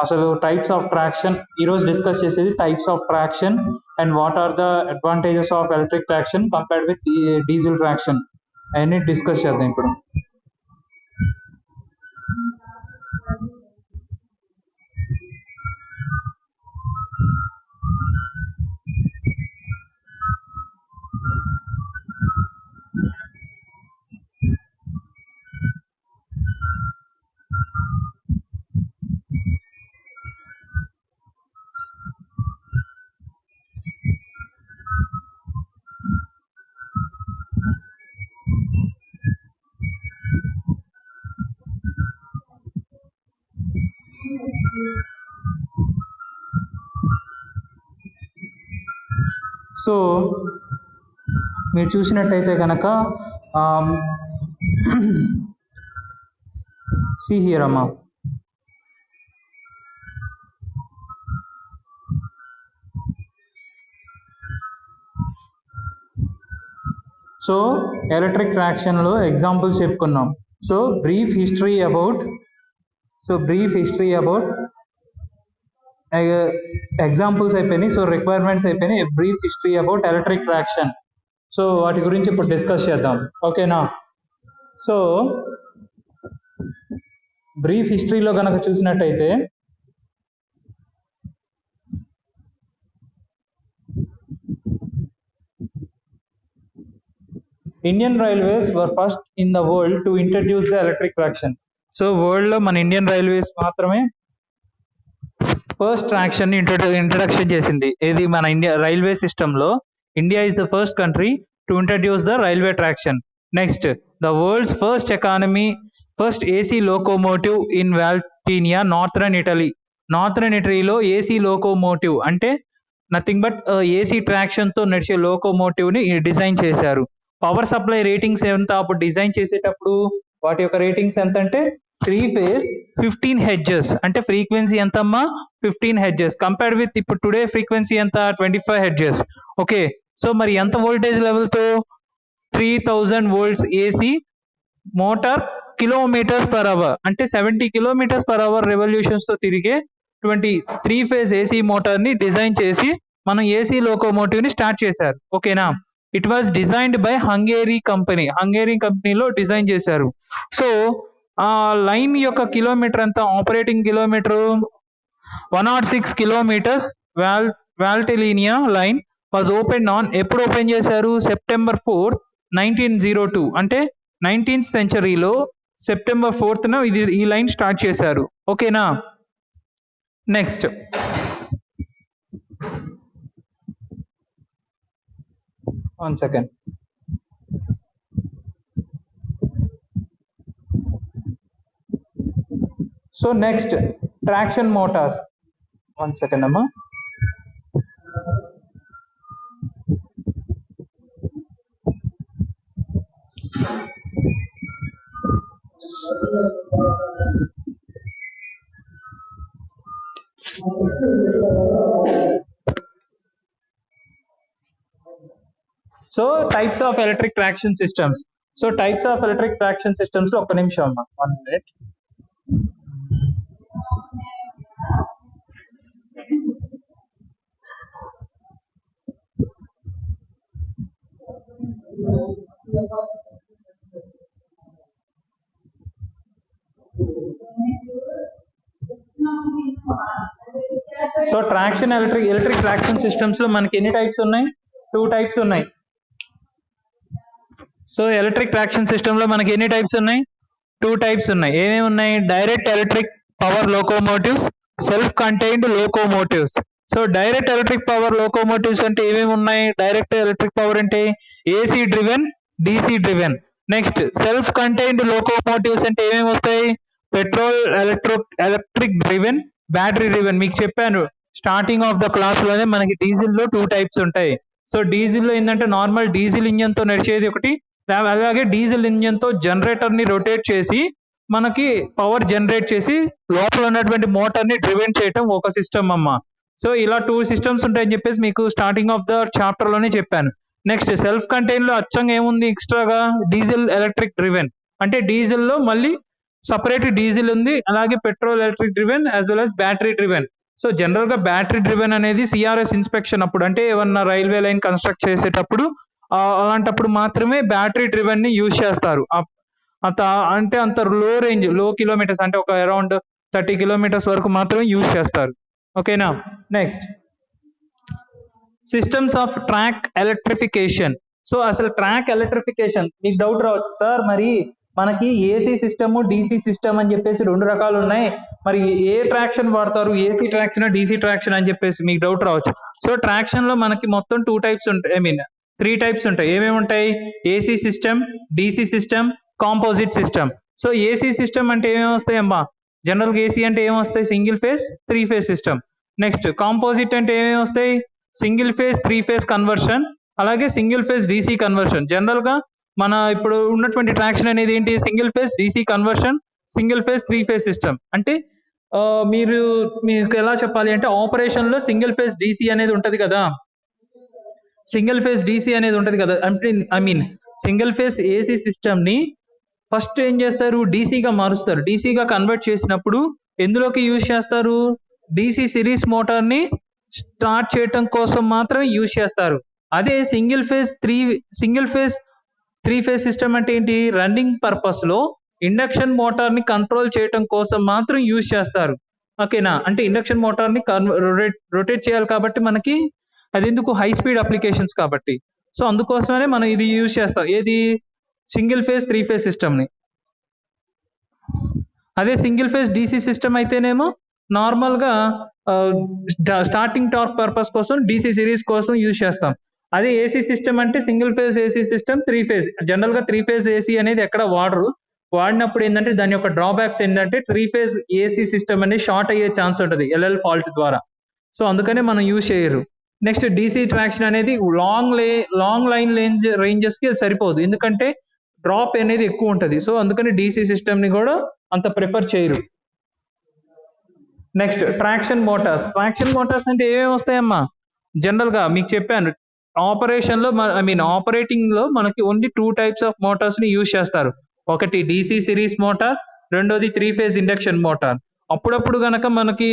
అసలు types of traction ఈరోజు discuss చేసేది types of traction and what are the advantages of electric traction compared with diesel traction అవన్నీ discuss చేద్దాం ఇప్పుడు. So మీరు చూసినట్టయితే కనుక సి హియర్ అమ్మా, సో ఎలక్ట్రిక్ ట్రాక్షన్లో ఎగ్జాంపుల్స్ చెప్పుకున్నాం. So brief history about examples అయిపోయినాయి. సో రిక్వైర్మెంట్స్ అయిపోయినాయి. Brief history about electric traction. So వాటి గురించి ఇప్పుడు డిస్కస్ చేద్దాం, ఓకేనా? సో బ్రీఫ్ హిస్టరీలో కనుక చూసినట్టయితే Indian railways were first in the world to introduce the electric traction. So వరల్డ్లో మన ఇండియన్ రైల్వేస్ మాత్రమే ఫస్ట్ ట్రాక్షన్ ఇంట్రడక్షన్ చేసింది. ఇది మన ఇండియా రైల్వే సిస్టంలో India is the first country to introduce the railway traction. Next, the world's first AC locomotive in Valtellina, northern Italy. Northern ఇటలీలో AC locomotive అంటే nothing but AC ట్రాక్షన్తో నడిచే లోకోమోటివ్ని design చేశారు. పవర్ సప్లై రేటింగ్స్ ఎంత అప్పుడు design చేసేటప్పుడు, వాటి యొక్క రేటింగ్స్ ఎంత అంటే 3 phase 15 Hz, అంటే ఫ్రీక్వెన్సీ ఎంతమ్మా 15 Hz, కంపేర్డ్ విత్ ఇప్పుడు టుడే ఫ్రీక్వెన్సీ ఎంత 25 Hz. ఓకే, సో మరి ఎంత వోల్టేజ్ లెవెల్తో 3000 volts AC motor kilometers per hour, అంటే 70 km/h రెవల్యూషన్స్తో తిరిగే 3 phase ఏసీ మోటార్ని డిజైన్ చేసి మనం ఏసీ లోకోమోటివ్ని స్టార్ట్ చేశారు, ఓకేనా? It was designed by Hungary కంపెనీలో డిజైన్ చేశారు. సో ఆ లైన్ యొక్క కిలోమీటర్ అంతా operating kilometer 106 kilometers. Valtellina line was open on, ఎప్పుడు ఓపెన్ చేశారు? September 4th, 1902, అంటే 19th centuryలో September 4th ఈ లైన్ స్టార్ట్ చేశారు, ఓకేనా? Next, one second. So next, traction motors. One second అమ్మా. So types of electric traction systems. So types of electric traction systems లో ఒక్క నిమిషం అమ్మా, 1 minute. So traction electric traction systems లో మనకి ఎన్ని టైప్స్ ఉన్నాయి? 2 types ఉన్నాయి. సో ఎలక్ట్రిక్ ట్రాక్షన్ సిస్టమ్ లో మనకి ఎన్ని టైప్స్ ఉన్నాయి? 2 types ఉన్నాయి. ఏమేమి ఉన్నాయి? Direct electric power locomotives, self contained locomotives. So direct electric power locomotives అంటే ఏమేమి ఉన్నాయి? డైరెక్ట్ ఎలక్ట్రిక్ పవర్ అంటే AC driven, DC driven. Next, self contained locomotives అంటే ఏమేమి వస్తాయి? Petrol electric driven, battery driven. మీకు చెప్పాను స్టార్టింగ్ ఆఫ్ ద క్లాస్ లోనే మనకి డీజిల్ లో 2 types ఉంటాయి. సో డీజిల్ లో ఏంటంటే నార్మల్ డీజిల్ ఇంజన్ తో నడిచేది ఒకటి, అలాగే డీజిల్ ఇంజన్ తో జనరేటర్ ని రొటేట్ చేసి మనకి పవర్ జనరేట్ చేసి లోపల ఉన్నటువంటి మోటార్ ని డ్రివెన్ చేయటం ఒక సిస్టమ్ అమ్మా. సో ఇలా 2 systems ఉంటాయని చెప్పేసి మీకు స్టార్టింగ్ ఆఫ్ ద చాప్టర్ లోనే చెప్పాను. నెక్స్ట్, సెల్ఫ్ కంటైన్ లో అచ్చంగా ఏముంది ఎక్స్ట్రాగా? డీజిల్ ఎలక్ట్రిక్ డ్రివెన్, అంటే డీజిల్ లో మళ్ళీ సపరేట్ డీజిల్ ఉంది, అలాగే petrol electric driven as well as battery driven. So general గా బ్యాటరీ డ్రివెన్ అనేది సిఆర్ఎస్ ఇన్స్పెక్షన్ అప్పుడు, అంటే ఏమన్నా రైల్వే లైన్ కన్స్ట్రక్ట్ చేసేటప్పుడు అలాంటప్పుడు మాత్రమే బ్యాటరీ డ్రివెన్ ని యూజ్ చేస్తారు. అంటే అంత లో కిలోమీటర్స్, అంటే ఒక అరౌండ్ 30 కిలోమీటర్స్ వరకు మాత్రమే యూజ్ చేస్తారు. ఓకేనా. Next, systems of track electrification. So అసలు ట్రాక్ ఎలక్ట్రిఫికేషన్ మీకు డౌట్ రావచ్చు, సార్ మరి మనకి ఏసీ సిస్టమ్ డీసీ సిస్టమ్ అని చెప్పేసి 2 రకాలు ఉన్నాయి, మరి ఏ ట్రాక్షన్ వాడతారు, ఏసీ ట్రాక్షన్ డీసీ ట్రాక్షన్ అని చెప్పేసి మీకు డౌట్ రావచ్చు. సో ట్రాక్షన్ లో మనకి మొత్తం 2 టైప్స్ ఉంటాయి, 3 టైప్స్ ఉంటాయి. ఏమేమి ఉంటాయి? AC system, DC system, composite system. So AC system అంటే ఏమేమి వస్తాయి అమ్మా? జనరల్ గా ఏసీ అంటే ఏమొస్తాయి? Single phase 3 phase system. Next composite అంటే ఏమేమి వస్తాయి? సింగిల్ ఫేజ్ 3 ఫేజ్ కన్వర్షన్, అలాగే single phase DC conversion. General గా మన ఇప్పుడు ఉన్నటువంటి ట్రాక్షన్ అనేది ఏంటి? Single phase DC conversion, single phase 3 phase system. అంటే మీకు ఎలా చెప్పాలి అంటే, ఆపరేషన్ లో సింగిల్ ఫేజ్ డీసీ అనేది ఉంటది కదా, సింగిల్ ఫేజ్ డీసీ అనేది ఉంటది కదా, అంటే సింగిల్ ఫేజ్ ఏసీ సిస్టమ్ ని ఫస్ట్ ఏం చేస్తారు? డీసీగా మారుస్తారు. డీసీగా కన్వర్ట్ చేసినప్పుడు ఎందులోకి యూజ్ చేస్తారు? డీసీ సిరీస్ మోటార్ ని స్టార్ట్ చేయటం కోసం మాత్రమే యూజ్ చేస్తారు. అదే single phase three phase system అంటే ఏంటి? రన్నింగ్ పర్పస్ లో ఇండక్షన్ మోటార్ ని కంట్రోల్ చేయటం కోసం మాత్రం యూజ్ చేస్తారు. ఓకేనా. అంటే ఇండక్షన్ మోటార్ ని రొటేట్ చేయాలి కాబట్టి మనకి అది ఎందుకు? హై స్పీడ్ అప్లికేషన్స్ కాబట్టి. సో అందుకోసమనే మనం ఇది యూజ్ చేస్తాం. ఏది? సింగిల్ ఫేజ్ 3 ఫేజ్ సిస్టమ్ ని. అదే సింగిల్ ఫేజ్ డీసీ సిస్టమ్ అయితేనేమో నార్మల్ గా స్టార్టింగ్ టార్క్ పర్పస్ కోసం డీసీ సిరీస్ కోసం యూజ్ చేస్తాం. అదే ఏసీ సిస్టమ్ అంటే single phase AC system 3 phase. General గా 3 ఫేజ్ ఏసీ అనేది ఎక్కడ వాడరు. వాడినప్పుడు ఏంటంటే దాని యొక్క డ్రాబ్యాక్స్ ఏంటంటే 3 ఫేజ్ ఏసీ సిస్టమ్ అనేది షార్ట్ అయ్యే ఛాన్స్ ఉంటుంది ఎల్ఎల్ ఫాల్ట్ ద్వారా. సో అందుకనే మనం యూజ్ చేయరు. నెక్స్ట్ డీసీ ట్రాక్షన్ అనేది లాంగ్ లైన్ రేంజెస్ కి సరిపోదు, ఎందుకంటే డ్రాప్ అనేది ఎక్కువ ఉంటుంది. సో అందుకని డీసీ సిస్టమ్ ని కూడా అంత ప్రిఫర్ చేయరు. Next traction Motors. Traction Motors అంటే ఏమేమి వస్తాయమ్మా? జనరల్ గా మీకు చెప్పాను, ఆపరేషన్ లో ఆపరేటింగ్ లో మనకి ఓన్లీ 2 టైప్స్ ఆఫ్ మోటార్స్ ని యూజ్ చేస్తారు. ఒకటి డీసీ సిరీస్ మోటార్, రెండోది 3 ఫేజ్ ఇండక్షన్ మోటార్. అప్పుడప్పుడు గనక మనకి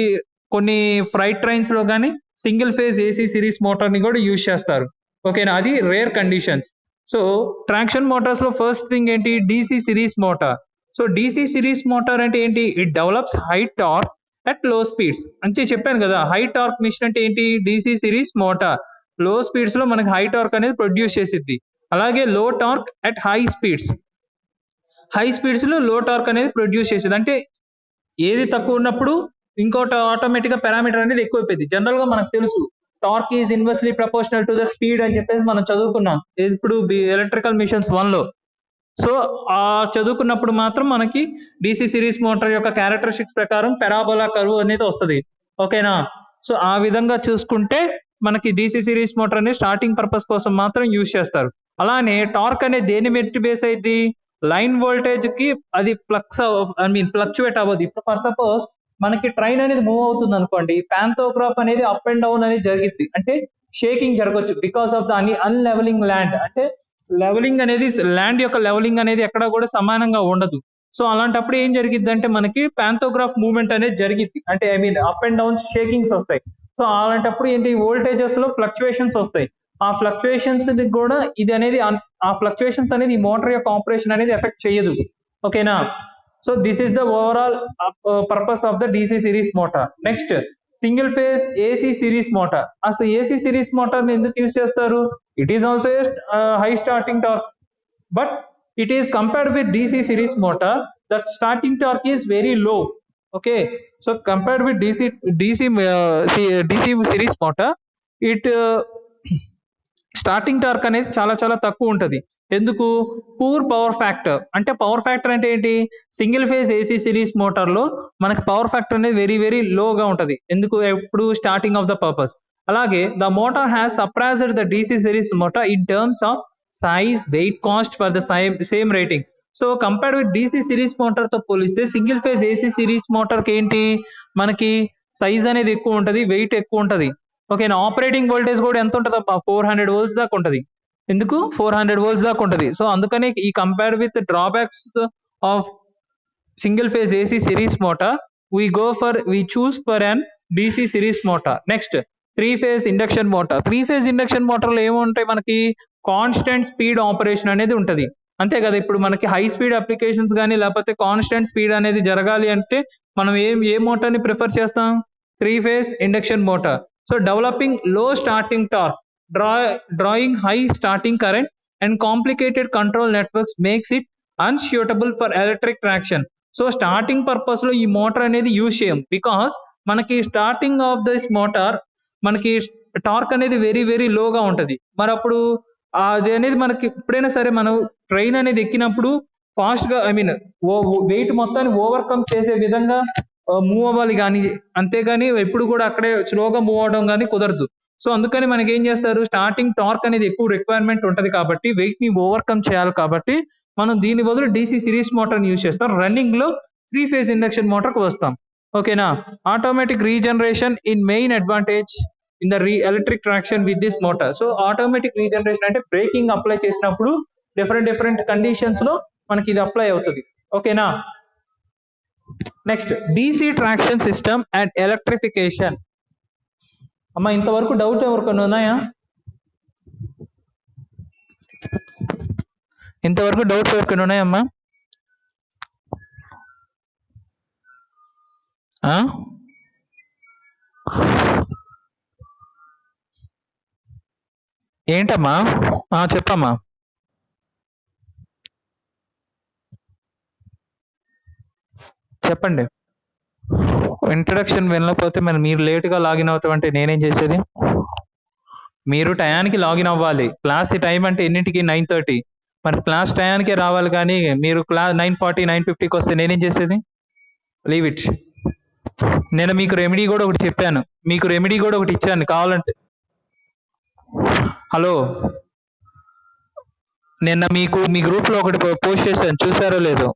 కొన్ని ఫ్రైట్ ట్రైన్స్ లో కానీ single phase AC series motor ని కూడా యూజ్ చేస్తారు. ఓకేనా. అది rare conditions. So traction Motors లో ఫస్ట్ థింగ్ ఏంటి? DC series motor. So DC series motor అంటే ఏంటి? It develops high torque at లో స్పీడ్స్. అంటే చెప్పాను కదా, హై టార్క్ మిషన్ అంటే ఏంటి? డీసీ సిరీస్ మోటార్ లో స్పీడ్స్ లో మనకి హై టార్క్ అనేది ప్రొడ్యూస్ చేసిద్ది. అలాగే లో టార్క్ అట్ హై స్పీడ్స్ లో లో టార్క్ అనేది ప్రొడ్యూస్ చేసేది. అంటే ఏది తక్కువ ఉన్నప్పుడు ఇంకోటి ఆటోమేటిక్ గా పారామీటర్ అనేది ఎక్కువైపోయింది. జనరల్ గా మనకు తెలుసు, torque is inversely proportional to the speed అని చెప్పేసి మనం చదువుకున్నాం ఇప్పుడు ఎలక్ట్రికల్ మిషన్స్ 1 లో. సో ఆ చదువుకున్నప్పుడు మాత్రం మనకి డీసీ సిరీస్ మోటార్ యొక్క క్యారెక్టరిస్టిక్స్ ప్రకారం పెరాబోలా కర్వ్ అనేది వస్తుంది. ఓకేనా. సో ఆ విధంగా చూసుకుంటే మనకి డీసీ సిరీస్ మోటార్ అనేది స్టార్టింగ్ పర్పస్ కోసం మాత్రం యూజ్ చేస్తారు. అలానే టార్క్ అనేది దేని మీద బేస్ అయింది? లైన్ వోల్టేజ్ కి అది ఫ్లక్చువేట్ అవ్వదు. ఇప్పుడు ఫర్ సపోజ్ మనకి ట్రైన్ అనేది మూవ్ అవుతుంది అనుకోండి, ప్యాంతోగ్రాఫ్ అనేది అప్ అండ్ డౌన్ అనేది జరిగింది, అంటే షేకింగ్ జరగచ్చు బికాస్ ఆఫ్ ద అన్లెవెలింగ్ ల్యాండ్. అంటే లెవెలింగ్ అనేది, ల్యాండ్ యొక్క లెవెలింగ్ అనేది ఎక్కడ కూడా సమానంగా ఉండదు. సో అలాంటప్పుడు ఏం జరిగిద్ది అంటే మనకి ప్యాంతోగ్రాఫ్ మూవ్మెంట్ అనేది జరిగిద్ది, అంటే అప్ అండ్ డౌన్ షేకింగ్స్ వస్తాయి. సో అలాంటప్పుడు ఏంటి? వోల్టేజెస్ లో ఫ్లక్చువేషన్స్ వస్తాయి. ఆ ఫ్లక్చువేషన్స్ కూడా ఇది అనేది ఆ ఫ్లక్చువేషన్స్ అనేది ఈ మోటార్ యొక్క ఆపరేషన్ అనేది ఎఫెక్ట్ చేయదు. ఓకేనా. So this is the overall purpose of the DC series motor. Next single phase AC series motor. అసలు ఏసీ సిరీస్ మోటార్ ని ఎందుకు యూజ్ చేస్తారు? It is also high starting torque, but it is compared with DC series motor, the starting torque is very low. Okay, so compared with DC series motor, it starting torque అనేది చాలా చాలా తక్కువ ఉంటుంది. ఎందుకు? Poor power factor. అంటే power factor అంటే ఏంటి? Single phase AC series motor లో మనకి పవర్ ఫ్యాక్టర్ అనేది వెరీ వెరీ లోగా ఉంటుంది. ఎందుకు? ఎప్పుడు స్టార్టింగ్ ఆఫ్ ద పర్పస్. అలాగే the motor has surpassed the DC series motor in terms of size, weight, cost for the same rating. So compared with DC series motor తో పోలిస్తే single phase AC series motor కి ఏంటి? మనకి size అనేది ఎక్కువ ఉంటుంది, wait ఎక్కువ ఉంటుంది. ఓకేనా. ఆపరేటింగ్ వోల్టేజ్ కూడా ఎంత ఉంటుంది అబ్బా? 400 volts దాకా ఉంటుంది. ఎందుకు? 400 volts దాకా ఉంటుంది. సో అందుకని ఈ compare with drawbacks of single phase AC series motor, we choose for an DC series motor. Next, 3-phase induction motor. 3-phase induction motor లో ఏముంటాయి మనకి, కాన్స్టెంట్ స్పీడ్ ఆపరేషన్ అనేది ఉంటుంది. అంతే కదా, ఇప్పుడు మనకి హై స్పీడ్ అప్లికేషన్స్ కానీ లేకపోతే కాన్స్టెంట్ స్పీడ్ అనేది జరగాలి అంటే మనం ఏ మోటార్ని ప్రిఫర్ చేస్తాం, 3-phase induction motor. So developing లో starting torque, drawing high starting current and complicated control networks makes it unsuitable for electric traction. So starting purpose లో ఈ మోటార్ అనేది యూజ్ చేయం, బికాస్ మనకి స్టార్టింగ్ ఆఫ్ దిస్ మోటార్ మనకి torque అనేది very very లోగా ఉంటుంది. మరి అప్పుడు అది అనేది మనకి ఎప్పుడైనా సరే మనం ట్రైన్ అనేది ఎక్కినప్పుడు ఫాస్ట్ గా వెయిట్ మొత్తాన్ని ఓవర్కమ్ చేసే విధంగా మూవ్ అవ్వాలి కానీ, అంతేగాని ఎప్పుడు కూడా అక్కడే స్లోగా మూవ్ అవడం కానీ కుదరదు. సో అందుకని మనకి ఏం చేస్తారు, స్టార్టింగ్ టార్క్ అనేది ఎక్కువ రిక్వైర్మెంట్ ఉంటుంది కాబట్టి వెయిట్ ని ఓవర్కమ్ చేయాలి కాబట్టి మనం దీని బదులు డీసీ సిరీస్ మోటార్ యూజ్ చేస్తాం. రన్నింగ్ లో 3-phase ఇండక్షన్ మోటార్ కు వస్తాం. ఓకేనా. Automatic regeneration in main advantage in the electric traction with this motor. So automatic regeneration అంటే బ్రేకింగ్ అప్లై చేసినప్పుడు డిఫరెంట్ కండిషన్స్ లో మనకి ఇది అప్లై అవుతుంది. ఓకేనా. Next, DC traction system and electrification. అమ్మా ఇంతవరకు డౌట్ ఎవరికైనా ఉన్నాయా? ఇంతవరకు డౌట్స్ ఎవరికైనా ఉన్నాయమ్మా? ఏంటమ్మా? చెప్పమ్మా. చెప్పండి. ఇంట్రడక్షన్ వినకపోతే మరి మీరు లేట్గా లాగిన్ అవుతాం అంటే నేనేం చేసేది? మీరు టయానికి లాగిన్ అవ్వాలి. క్లాస్ టైం అంటే ఎన్నింటికి? 9:30. మరి క్లాస్ టయానికే రావాలి, కానీ మీరు క్లాస్ 9:40 9:50కి వస్తే నేనేం చేసేది? Leave it. నేను మీకు రెమెడీ కూడా ఒకటి చెప్పాను, మీకు రెమెడీ కూడా ఒకటి ఇచ్చాను కావాలంటే. హలో, నిన్న మీకు మీ గ్రూప్లో ఒకటి పోస్ట్ చేశాను, చూసారో లేదో?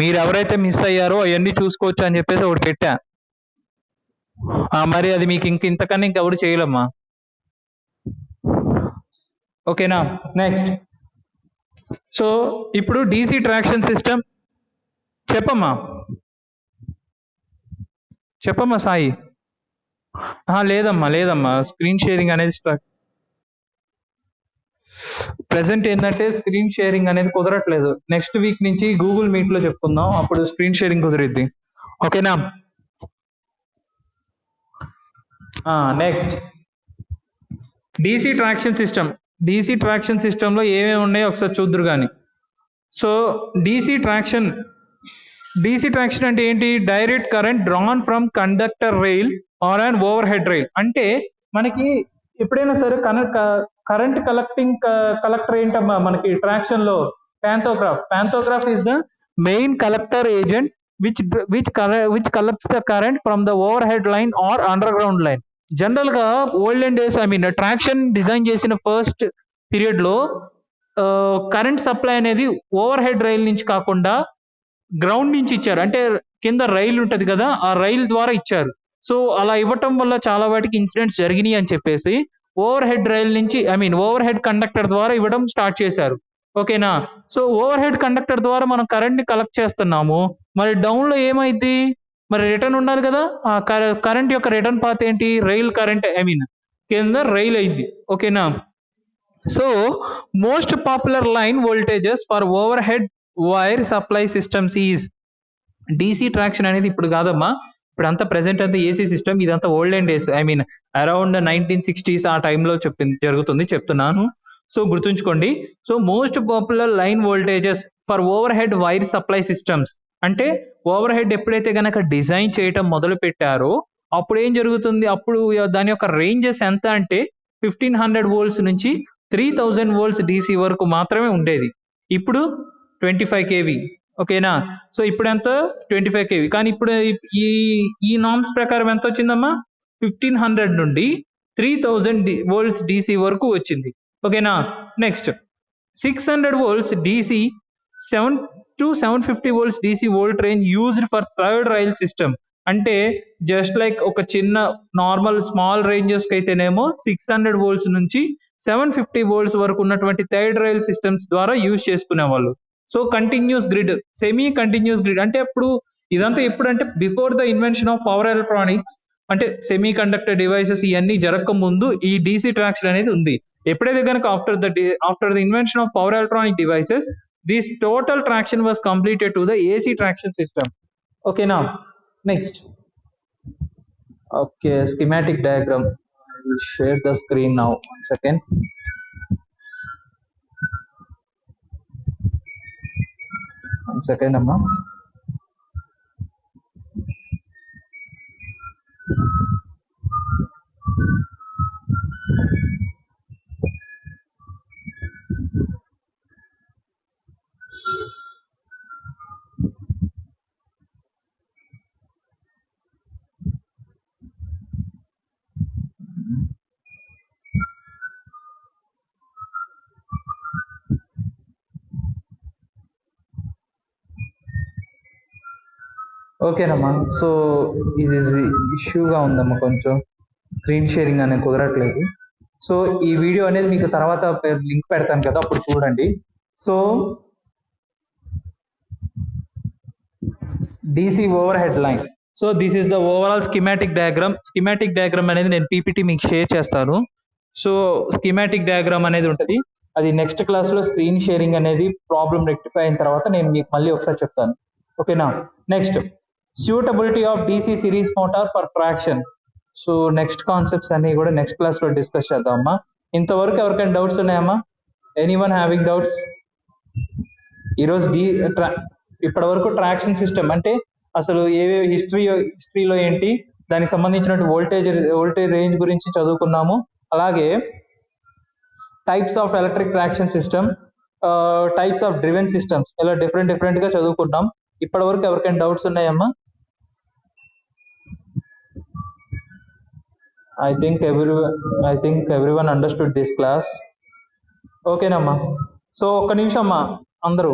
మీరు ఎవరైతే మిస్ అయ్యారో అవన్నీ చూసుకోవచ్చు అని చెప్పేసి ఒకటి పెట్టా. మరి అది మీకు ఇంతకన్నా ఇంకెవరు చేయలేమ్మా. ఓకేనా. నెక్స్ట్, సో ఇప్పుడు డీసీ ట్రాక్షన్ సిస్టమ్ చెప్పమ్మా. చెప్పమ్మా సాయి. లేదమ్మా స్క్రీన్ షేరింగ్ అనేది ప్రెసెంట్ ఏంటంటే స్క్రీన్ షేరింగ్ అనేది కుదరట్లేదు. నెక్స్ట్ వీక్ నుంచి గూగుల్ మీట్ లో చెప్పుకుందాం, అప్పుడు స్క్రీన్ షేరింగ్ కుదిరిద్ది. ఓకేనా. Next, DC traction system. DC traction system లో ఏమేమి ఉన్నాయో ఒకసారి చూద్దరు కానీ. సో డీసీ ట్రాక్షన్ అంటే ఏంటి? Direct current drawn from conductor rail or an overhead rail. అంటే మనకి ఎప్పుడైనా సరే కరెంట్ కలెక్టర్ ఏంటమ్మా మనకి ట్రాక్షన్ లో? Pantograph is the main collector agent which collects the current from the overhead line or underground line. General గా olden days traction design చేసిన ఫస్ట్ పీరియడ్ లో కరెంట్ సప్లై అనేది ఓవర్ హెడ్ రైల్ నుంచి కాకుండా గ్రౌండ్ నుంచి ఇచ్చారు. అంటే కింద రైలు ఉంటది కదా, ఆ రైల్ ద్వారా ఇచ్చారు. సో అలా ఇవ్వటం వల్ల చాలా వాటికి ఇన్సిడెంట్స్ జరిగినాయి అని చెప్పేసి ఓవర్ హెడ్ రైల్ నుంచి ఓవర్ హెడ్ కండక్టర్ ద్వారా ఇవ్వడం స్టార్ట్ చేశారు. ఓకేనా. సో ఓవర్ హెడ్ కండక్టర్ ద్వారా మనం కరెంట్ ని కలెక్ట్ చేస్తున్నాము. మరి డౌన్ లో ఏమైంది? మరి రిటర్న్ ఉండాలి కదా. ఆ కరెంట్ యొక్క రిటర్న్ పాత్ ఏంటి? రైల్ కరెంట్ కింద రైల్ అయింది. ఓకేనా. So most popular line voltages for over head wire supply systems is DC traction అనేది ఇప్పుడు కాదమ్మా, ఇప్పుడు అంతా ప్రెసెంట్ అంతా ఏసీ సిస్టమ్. ఇదంతా ఓల్డెన్ డేస్, అరౌండ్ 1960s ఆ టైంలో చెప్తున్నాను. సో గుర్తుంచుకోండి. So most popular line voltages for over head wire supply systems అంటే ఓవర్ హెడ్ ఎప్పుడైతే గనక డిజైన్ చేయటం మొదలు పెట్టారో అప్పుడు ఏం జరుగుతుంది, అప్పుడు దాని యొక్క రేంజెస్ ఎంత అంటే 1500 volts నుంచి 3000 volts DC వరకు మాత్రమే ఉండేది. ఇప్పుడు 25 kV. ఓకేనా. సో ఇప్పుడు ఎంత? 25 kV. కానీ ఇప్పుడు ఈ నామ్స్ ప్రకారం ఎంత వచ్చిందమ్మా? 1500 నుండి 3000 volts DC వరకు వచ్చింది. ఓకేనా. Next, 600 volts DC, 7 to 750 volts DC volt range used for third rail system. అంటే జస్ట్ లైక్ ఒక చిన్న నార్మల్ స్మాల్ రేంజెస్ కి అయితేనేమో 600 volts నుంచి 750 volts వరకు ఉన్నటువంటి థర్డ్ రైల్ సిస్టమ్స్ ద్వారా యూజ్ చేసుకునే వాళ్ళు. So continuous grid, semi continuous grid అంటే ఇప్పుడు ఇదంతా ఎప్పుడంటే before the invention of power electronics, అంటే సెమీ కండక్టర్ డివైసెస్ ఇవన్నీ జరగక ముందు ఈ డీసీ ట్రాక్షన్ అనేది ఉంది. ఎప్పుడైతే కనుక after the invention of power electronic devices, this total traction was completed to the AC traction system. ఓకేనా, next. Okay, schematic diagram. I will share the screen now. One second. One second, Amma. ఓకేనమ్మా, so ఇది ఇష్యూగా ఉందమ్మా, కొంచెం screen sharing అనేది కుదరట్లేదు. So ఈ video అనేది మీకు తర్వాత లింక్ పెడతాను కదా, అప్పుడు చూడండి. So DC over head line. So this is the overall schematic diagram. Schematic diagram అనేది నేను పీపీటీ మీకు షేర్ చేస్తాను. సో స్కీమాటిక్ డయాగ్రామ్ అనేది ఉంటుంది, అది నెక్స్ట్ క్లాస్లో స్క్రీన్ షేరింగ్ అనేది ప్రాబ్లం రెక్టిఫై అయిన తర్వాత నేను మీకు మళ్ళీ ఒకసారి చెప్తాను. ఓకేనా, next suitability of DC series motor for traction. So next concepts అన్ని కూడా నెక్స్ట్ క్లాస్లో డిస్కస్ చేద్దామమ్మా. ఇంతవరకు ఎవరికైనా డౌట్స్ ఉన్నాయమ్మా? Anyone having doubts? ఈరోజు ఇప్పటి వరకు ట్రాక్షన్ సిస్టమ్ అంటే అసలు ఏవేవి హిస్టరీలో ఏంటి, దానికి సంబంధించినటువంటి వోల్టేజ్ రేంజ్ గురించి చదువుకున్నాము. అలాగే types of electric traction system, types of driven systems, ఇలా డిఫరెంట్ గా చదువుకున్నాం. ఇప్పటి వరకు ఎవరికైనా డౌట్స్ ఉన్నాయమ్మా? I think everyone understood this class. ఓకేనమ్మా. సో ఒక్క నిమిషం అమ్మా అందరూ